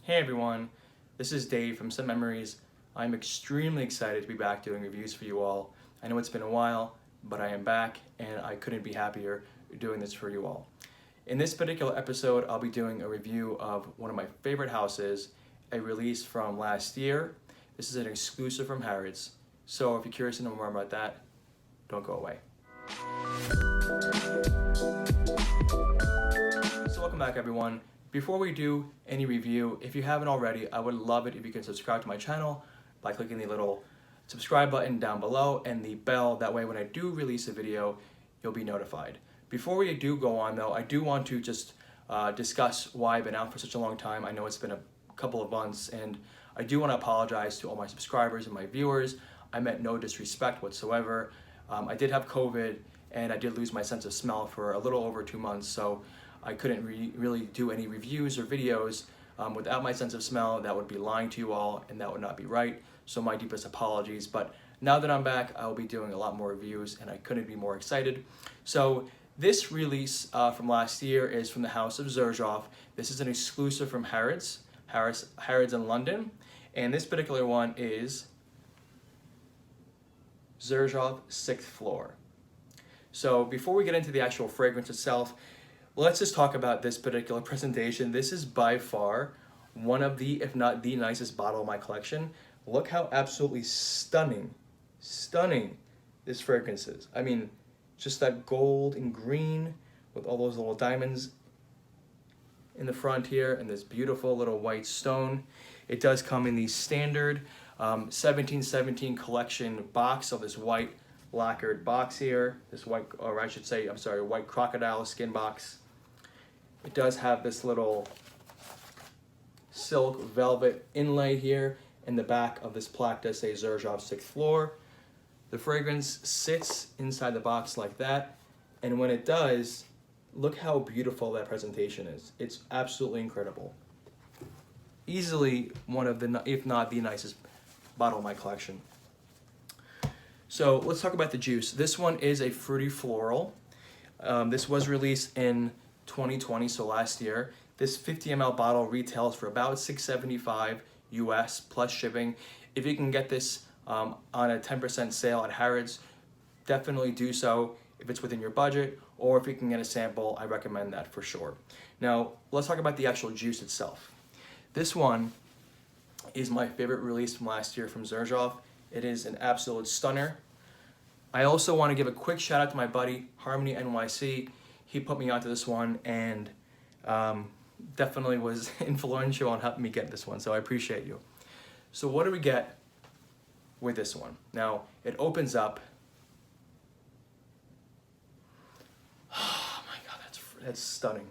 Hey everyone, this is Dave from Some Memories. I'm extremely excited to be back doing reviews for you all. I know it's been a while, but I am back and I couldn't be happier doing this for you all. In this particular episode, I'll be doing a review of one of my favorite houses, a release from last year. This is an exclusive from Harrods. So if you're curious to know more about that, don't go away. So welcome back everyone. Before we do any review, if you haven't already, I would love it if you can subscribe to my channel by clicking the little subscribe button down below and the bell. That way when I do release a video, you'll be notified. Before we do go on though, I do want to just discuss why I've been out for such a long time. I know it's been a couple of months and I do want to apologize to all my subscribers and my viewers. I meant no disrespect whatsoever. I did have COVID and I did lose my sense of smell for a little over 2 months, so I couldn't really do any reviews or videos without my sense of smell. That would be lying to you all and that would not be right. So my deepest apologies. But now that I'm back, I will be doing a lot more reviews and I couldn't be more excited. So this release from last year is from the house of Xerjoff. This is an exclusive from Harrods in London. And this particular one is Xerjoff 6th Floor. So before we get into the actual fragrance itself, let's just talk about this particular presentation. This is by far one of the, if not the nicest bottle of my collection. Look how absolutely stunning this fragrance is. I mean, just that gold and green with all those little diamonds in the front here and this beautiful little white stone. It does come in the standard 1717 collection box, so this white lacquered box here, this white, or I should say, I'm sorry, white crocodile skin box. It does have this little silk velvet inlay here, and the back of this plaque does say Xerjoff 6th Floor. The fragrance sits inside the box like that, and when it does, look how beautiful that presentation is. It's absolutely incredible. Easily one of the, if not the nicest bottle of my collection. So let's talk about the juice. This one is a fruity floral. This was released in 2020, so last year. This 50 ml bottle retails for about $6.75 US plus shipping. If you can get this on a 10% sale at Harrods, definitely do so if it's within your budget, or if you can get a sample, I recommend that for sure. Now, let's talk about the actual juice itself. This one is my favorite release from last year from Xerjoff. It is an absolute stunner. I also want to give a quick shout out to my buddy, Harmony NYC. He put me onto this one and definitely was influential on helping me get this one, so I appreciate you. So what do we get with this one? Now, it opens up. Oh my God, that's stunning.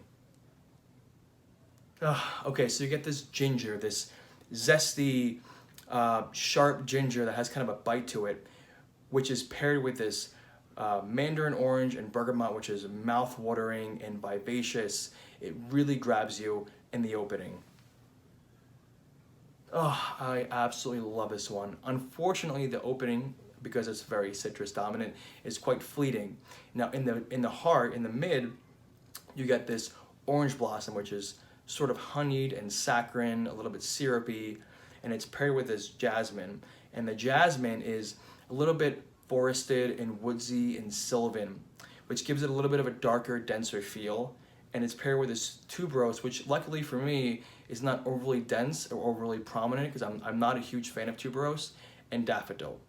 Okay, so you get this ginger, this zesty, sharp ginger that has kind of a bite to it, which is paired with this mandarin orange and bergamot, which is mouth-watering and vivacious. It really grabs you in the opening. Oh, I absolutely love this one. Unfortunately, the opening, because it's very citrus dominant, is quite fleeting. Now, in the heart, in the mid, you get this orange blossom, which is sort of honeyed and saccharine, a little bit syrupy, and it's paired with this jasmine. And the jasmine is a little bit forested and woodsy and sylvan, which gives it a little bit of a darker, denser feel. And it's paired with this tuberose, which luckily for me is not overly dense or overly prominent, because I'm not a huge fan of tuberose, and daffodil.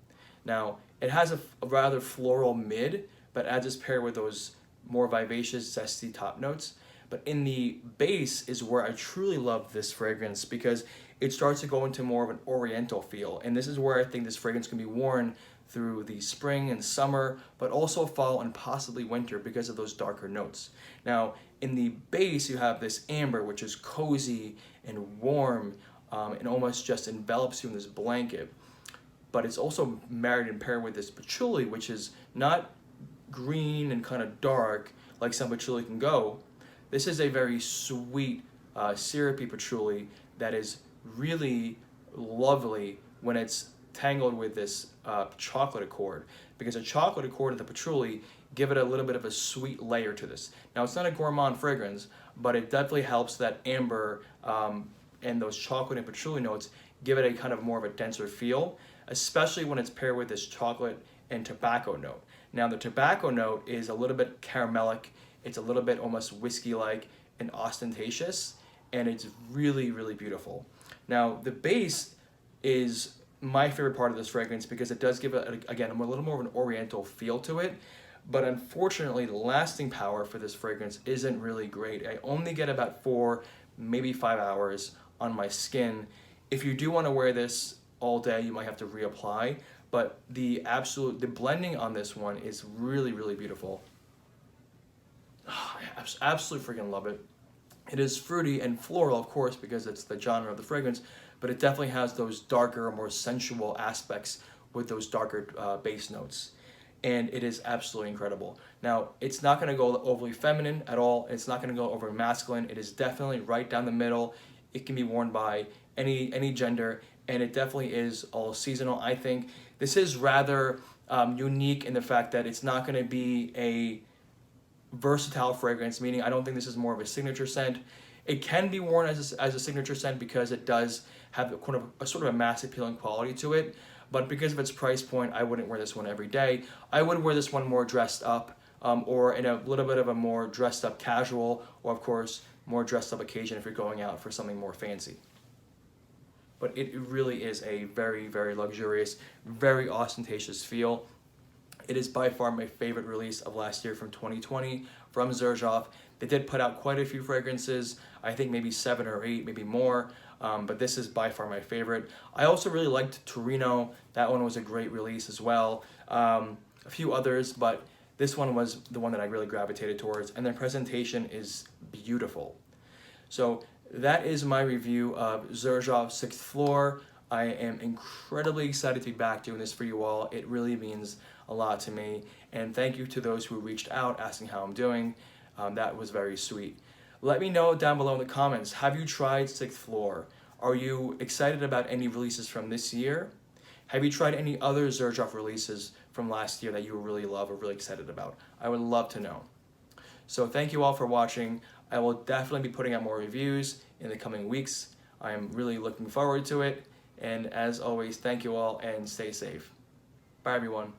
Now, it has a rather floral mid, but as it's paired with those more vivacious, zesty top notes. But in the base is where I truly love this fragrance, because it starts to go into more of an oriental feel. And this is where I think this fragrance can be worn through the spring and summer, but also fall and possibly winter because of those darker notes. Now, in the base, you have this amber, which is cozy and warm and almost just envelops you in this blanket. But it's also married and paired with this patchouli, which is not green and kind of dark like some patchouli can go. This is a very sweet, syrupy patchouli that is really lovely when it's tangled with this chocolate accord, because a chocolate accord and the patchouli give it a little bit of a sweet layer to this. Now, it's not a gourmand fragrance, but it definitely helps that amber and those chocolate and patchouli notes give it a kind of more of a denser feel, especially when it's paired with this chocolate and tobacco note. Now the tobacco note is a little bit caramelic, it's a little bit almost whiskey-like and ostentatious, and it's really, really beautiful. Now the base is my favorite part of this fragrance because it does give it, again, a little more of an oriental feel to it, but unfortunately the lasting power for this fragrance isn't really great. I only get about 4, maybe 5 hours on my skin. If you do want to wear this all day, you might have to reapply, but the blending on this one is really, really beautiful. I absolutely freaking love it. It is fruity and floral, of course, because it's the genre of the fragrance, but it definitely has those darker, more sensual aspects with those darker base notes. And it is absolutely incredible. Now, it's not going to go overly feminine at all. It's not going to go over masculine. It is definitely right down the middle. It can be worn by any gender, and it definitely is all seasonal. I think this is rather unique in the fact that it's not going to be a versatile fragrance, meaning I don't think this is more of a signature scent. It can be worn as a signature scent because it does have a sort of a mass appealing quality to it, but because of its price point, I wouldn't wear this one every day. I would wear this one more dressed up, or in a little bit of a more dressed up casual, or of course more dressed up occasion if you're going out for something more fancy. But it really is a very, very luxurious, very ostentatious feel. It is by far my favorite release of last year from 2020 from Xerjoff. They did put out quite a few fragrances, I think maybe 7 or 8, maybe more, but this is by far my favorite. I also really liked Torino. That one was a great release as well. A few others, but this one was the one that I really gravitated towards, and their presentation is beautiful. So that is my review of Xerjoff 6th Floor. I am incredibly excited to be back doing this for you all. It really means a lot to me, and thank you to those who reached out asking how I'm doing. That was very sweet. Let me know down below in the comments, have you tried 6th Floor? Are you excited about any releases from this year? Have you tried any other Xerjoff releases from last year that you really love or really excited about? I would love to know. So thank you all for watching. I will definitely be putting out more reviews in the coming weeks. I am really looking forward to it. And as always, thank you all and stay safe. Bye everyone.